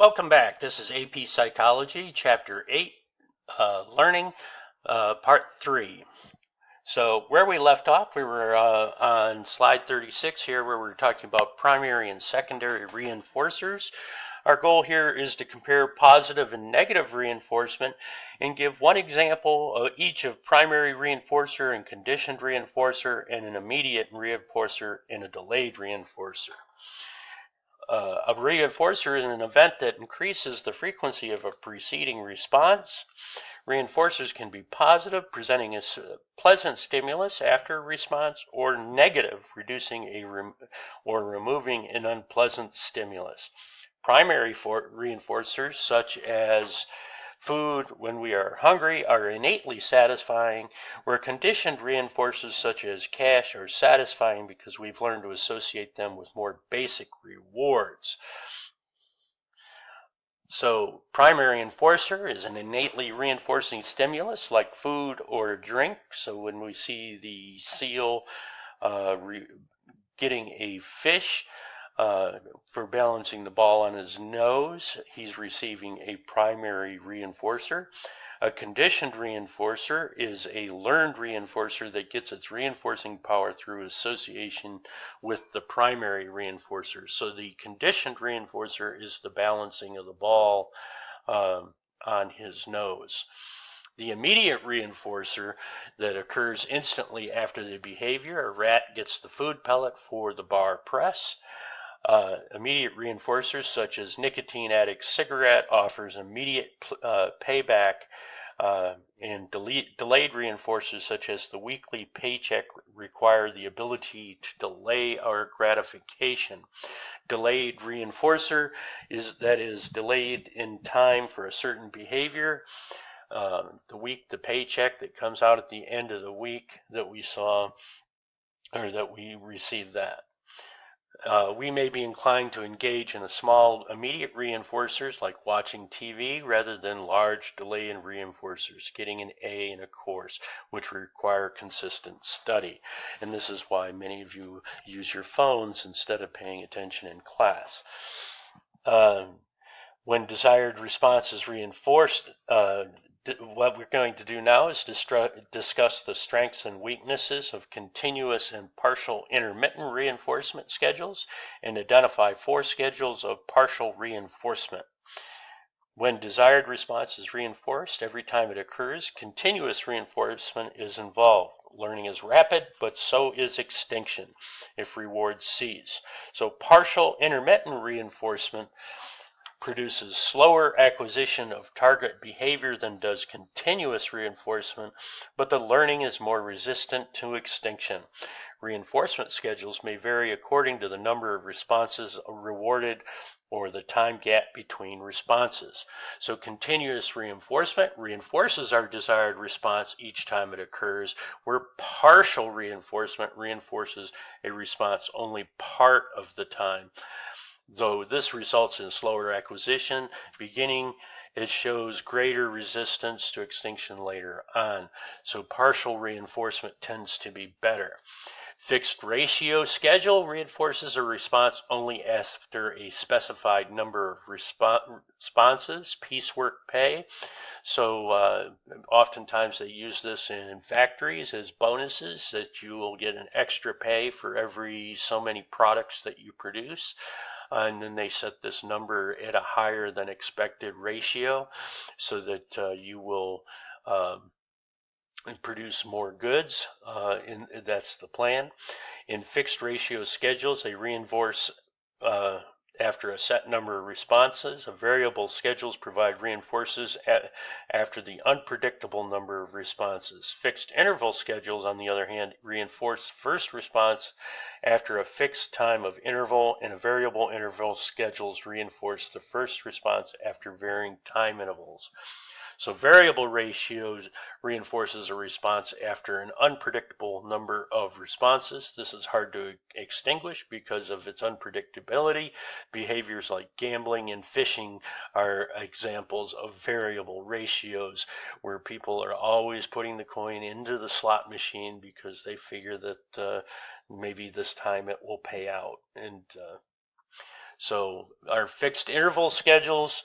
Welcome back. This is AP Psychology, Chapter 8, Learning, Part 3. So where we left off, we were on slide 36 here, where we were talking about primary and secondary reinforcers. Our goal here is to compare positive and negative reinforcement and give one example of each of primary reinforcer and conditioned reinforcer and an immediate reinforcer and a delayed reinforcer. A reinforcer is an event that increases the frequency of a preceding response. Reinforcers can be positive, presenting a pleasant stimulus after a response, or negative, reducing or removing an unpleasant stimulus. Primary reinforcers, such as food when we are hungry, are innately satisfying, where conditioned reinforcers such as cash are satisfying because we've learned to associate them with more basic rewards. So primary reinforcer is an innately reinforcing stimulus like food or drink. So when we see the seal getting a fish, for balancing the ball on his nose, he's receiving a primary reinforcer. A conditioned reinforcer is a learned reinforcer that gets its reinforcing power through association with the primary reinforcer. So the conditioned reinforcer is the balancing of the ball on his nose. The immediate reinforcer that occurs instantly after the behavior, a rat gets the food pellet for the bar press. Immediate reinforcers such as nicotine addict cigarette offers immediate payback, and delayed reinforcers such as the weekly paycheck require the ability to delay our gratification. Delayed reinforcer is delayed in time for a certain behavior. The paycheck that comes out at the end of the week that we saw, or that we received that. We may be inclined to engage in a small immediate reinforcers like watching TV rather than large delay in reinforcers, getting an A in a course, which require consistent study. And this is why many of you use your phones instead of paying attention in class. When desired response is reinforced, what we're going to do now is discuss the strengths and weaknesses of continuous and partial intermittent reinforcement schedules and identify 4 schedules of partial reinforcement. When desired response is reinforced, every time it occurs, continuous reinforcement is involved. Learning is rapid, but so is extinction if reward cease. So partial intermittent reinforcement produces slower acquisition of target behavior than does continuous reinforcement, but the learning is more resistant to extinction. Reinforcement schedules may vary according to the number of responses rewarded or the time gap between responses. So continuous reinforcement reinforces our desired response each time it occurs, where partial reinforcement reinforces a response only part of the time. Though this results in slower acquisition, beginning it shows greater resistance to extinction later on. So partial reinforcement tends to be better. Fixed ratio schedule reinforces a response only after a specified number of responses, piecework pay. So oftentimes they use this in factories as bonuses, that you will get an extra pay for every so many products that you produce. And then they set this number at a higher than expected ratio so that you will produce more goods. That's the plan. In fixed ratio schedules, they reinforce after a set number of responses. Variable schedules provide reinforcers after the unpredictable number of responses. Fixed interval schedules, on the other hand, reinforce first response after a fixed time of interval, and variable interval schedules reinforce the first response after varying time intervals. So variable ratios reinforces a response after an unpredictable number of responses. This is hard to extinguish because of its unpredictability. Behaviors like gambling and fishing are examples of variable ratios, where people are always putting the coin into the slot machine because they figure that maybe this time it will pay out. And So our fixed interval schedules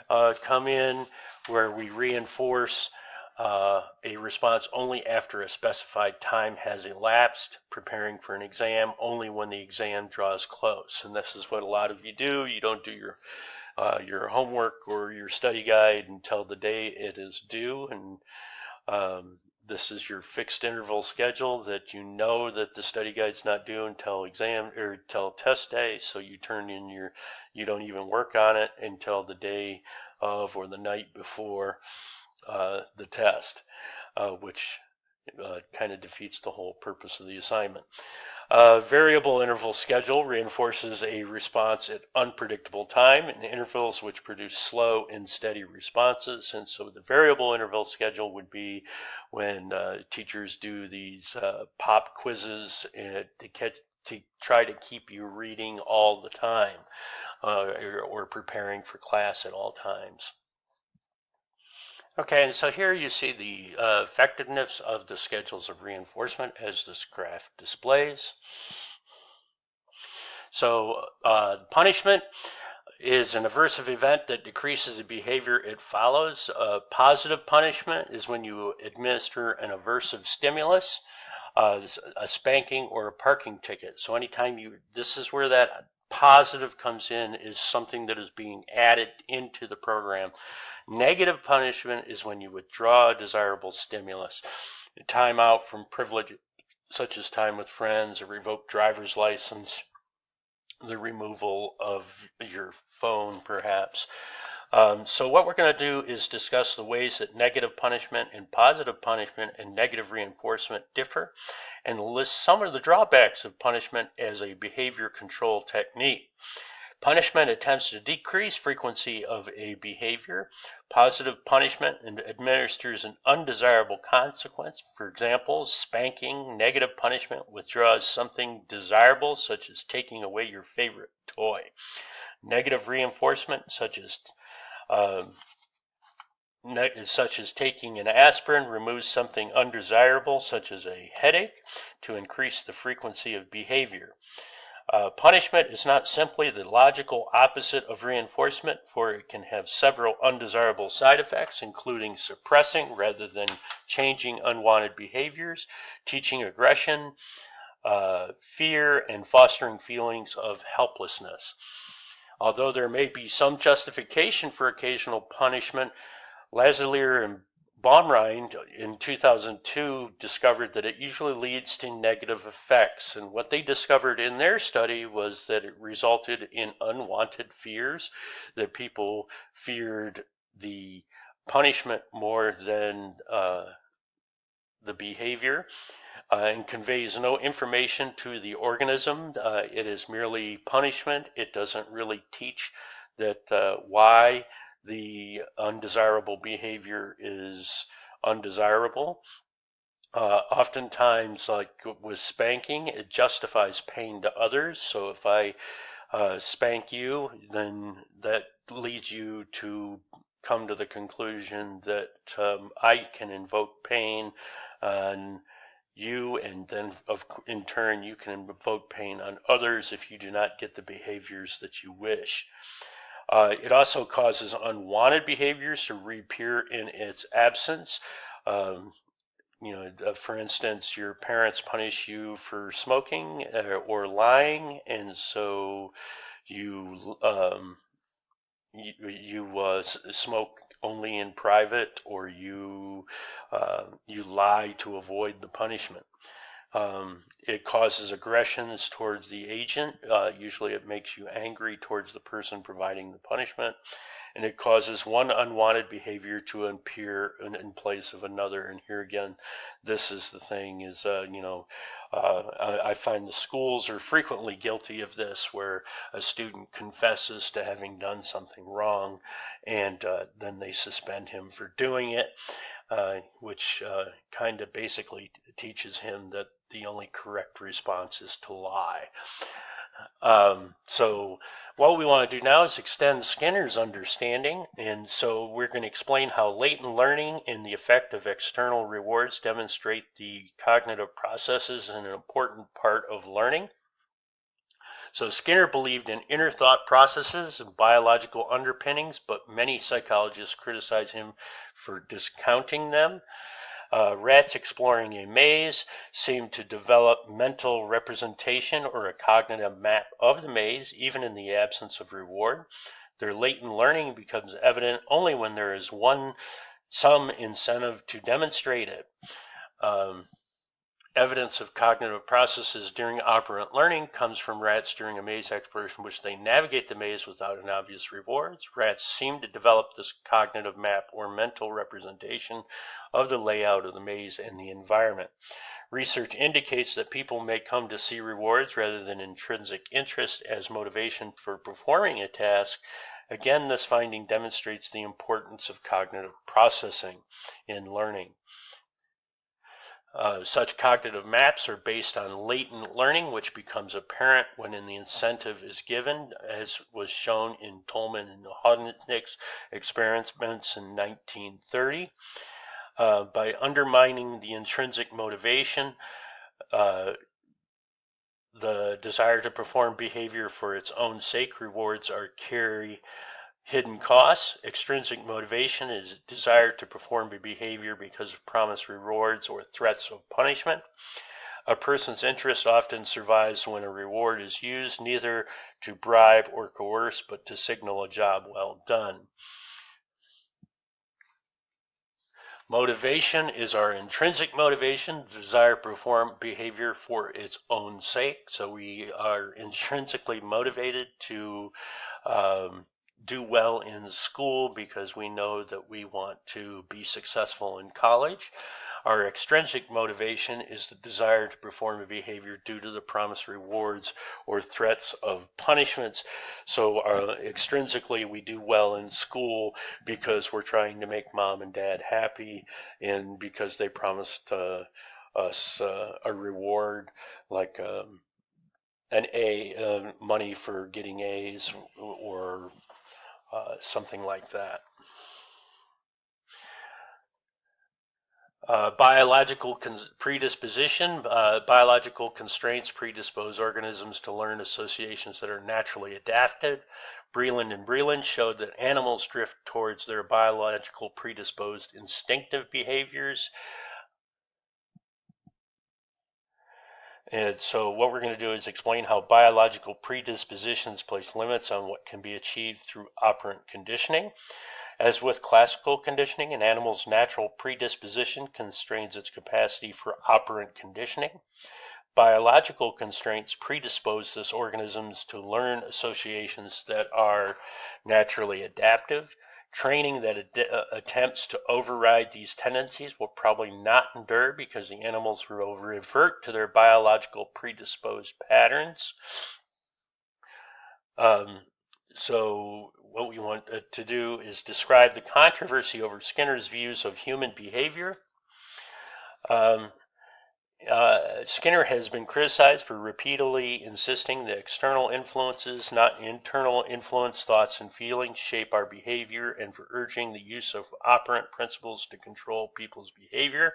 come in where we reinforce a response only after a specified time has elapsed, preparing for an exam only when the exam draws close. And this is what a lot of you do. You don't do your homework or your study guide until the day it is due, and this is your fixed interval schedule that you know that the study guide's not due until exam or until test day, so you turn in you don't even work on it until the day of or the night before the test, which kind of defeats the whole purpose of the assignment. Variable interval schedule reinforces a response at unpredictable time in intervals which produce slow and steady responses. And so the variable interval schedule would be when teachers do these pop quizzes to try to keep you reading all the time or preparing for class at all times. Okay, and so here you see the effectiveness of the schedules of reinforcement as this graph displays. So punishment is an aversive event that decreases the behavior it follows. Positive punishment is when you administer an aversive stimulus, a spanking or a parking ticket. So anytime this is where that positive comes in, is something that is being added into the program. Negative punishment is when you withdraw a desirable stimulus. Time out from privilege, such as time with friends, a revoked driver's license, the removal of your phone, perhaps. So what we're going to do is discuss the ways that negative punishment and positive punishment and negative reinforcement differ, and list some of the drawbacks of punishment as a behavior control technique. Punishment attempts to decrease frequency of a behavior. Positive punishment administers an undesirable consequence. For example, spanking. Negative punishment withdraws something desirable, such as taking away your favorite toy. Negative reinforcement, such as taking an aspirin, removes something undesirable, such as a headache, to increase the frequency of behavior. Punishment is not simply the logical opposite of reinforcement, for it can have several undesirable side effects, including suppressing rather than changing unwanted behaviors, teaching aggression, fear, and fostering feelings of helplessness. Although there may be some justification for occasional punishment, Lazarlier and Baumrind in 2002 discovered that it usually leads to negative effects, and what they discovered in their study was that it resulted in unwanted fears, that people feared the punishment more than the behavior, and conveys no information to the organism. It is merely punishment. It doesn't really teach that why the undesirable behavior is undesirable. Oftentimes, like with spanking, it justifies pain to others. So if I spank you, then that leads you to come to the conclusion that I can invoke pain on you, and then in turn you can invoke pain on others if you do not get the behaviors that you wish. It also causes unwanted behaviors to reappear in its absence. For instance, your parents punish you for smoking or lying, and so you smoke only in private, or you lie to avoid the punishment. It causes aggressions towards the agent. Usually it makes you angry towards the person providing the punishment. And it causes one unwanted behavior to appear in place of another. And here again, this is the thing is, I find the schools are frequently guilty of this, where a student confesses to having done something wrong, and then they suspend him for doing it, which kind of basically teaches him that the only correct response is to lie. So what we want to do now is extend Skinner's understanding, and so we're going to explain how latent learning and the effect of external rewards demonstrate the cognitive processes in an important part of learning. So Skinner believed in inner thought processes and biological underpinnings, but many psychologists criticize him for discounting them. Rats exploring a maze seem to develop mental representation or a cognitive map of the maze, even in the absence of reward. Their latent learning becomes evident only when there is some incentive to demonstrate it. Evidence of cognitive processes during operant learning comes from rats during a maze exploration, which they navigate the maze without an obvious rewards. Rats seem to develop this cognitive map or mental representation of the layout of the maze and the environment. Research indicates that people may come to see rewards rather than intrinsic interest as motivation for performing a task. Again, this finding demonstrates the importance of cognitive processing in learning. Such cognitive maps are based on latent learning, which becomes apparent when an incentive is given, as was shown in Tolman and Hodnick's experiments in 1930. By undermining the intrinsic motivation, the desire to perform behavior for its own sake, rewards carry hidden costs. Extrinsic motivation is a desire to perform a behavior because of promised rewards or threats of punishment. A person's interest often survives when a reward is used, neither to bribe or coerce, but to signal a job well done. Motivation is our intrinsic motivation, the desire to perform behavior for its own sake. So we are intrinsically motivated to do well in school because we know that we want to be successful in college. Our extrinsic motivation is the desire to perform a behavior due to the promised rewards or threats of punishments. So extrinsically, we do well in school because we're trying to make mom and dad happy, and because they promised us a reward like an A, money for getting A's or something like that. Biological predisposition. Biological constraints predispose organisms to learn associations that are naturally adapted. Breland and Breland showed that animals drift towards their biological predisposed instinctive behaviors. And so what we're going to do is explain how biological predispositions place limits on what can be achieved through operant conditioning. As with classical conditioning, an animal's natural predisposition constrains its capacity for operant conditioning. Biological constraints predispose this organisms to learn associations that are naturally adaptive. Training that attempts to override these tendencies will probably not endure because the animals will revert to their biological predisposed patterns. So what we want to do is describe the controversy over Skinner's views of human behavior. Skinner has been criticized for repeatedly insisting that external influences, not internal influence, thoughts and feelings shape our behavior, and for urging the use of operant principles to control people's behavior.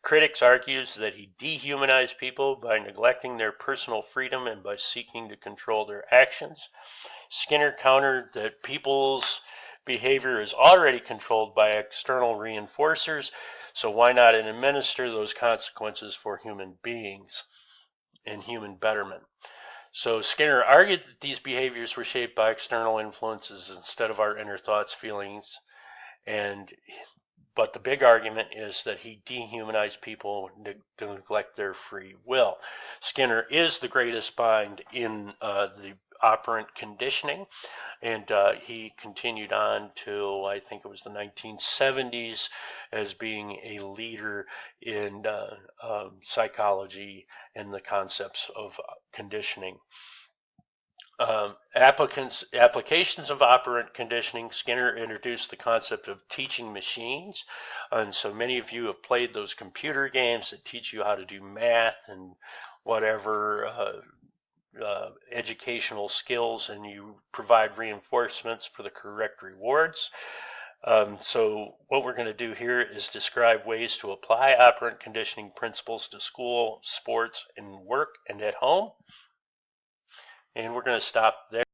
Critics argue that he dehumanized people by neglecting their personal freedom and by seeking to control their actions. Skinner countered that people's behavior is already controlled by external reinforcers, so why not administer those consequences for human beings and human betterment? So Skinner argued that these behaviors were shaped by external influences instead of our inner thoughts, feelings, but the big argument is that he dehumanized people to neglect their free will. Skinner is the greatest mind in the operant conditioning, and he continued on till I think it was the 1970s as being a leader in psychology and the concepts of conditioning. Applications of operant conditioning. Skinner introduced the concept of teaching machines, and so many of you have played those computer games that teach you how to do math and whatever educational skills, and you provide reinforcements for the correct rewards. So what we're going to do here is describe ways to apply operant conditioning principles to school, sports, and work, and at home. And we're going to stop there.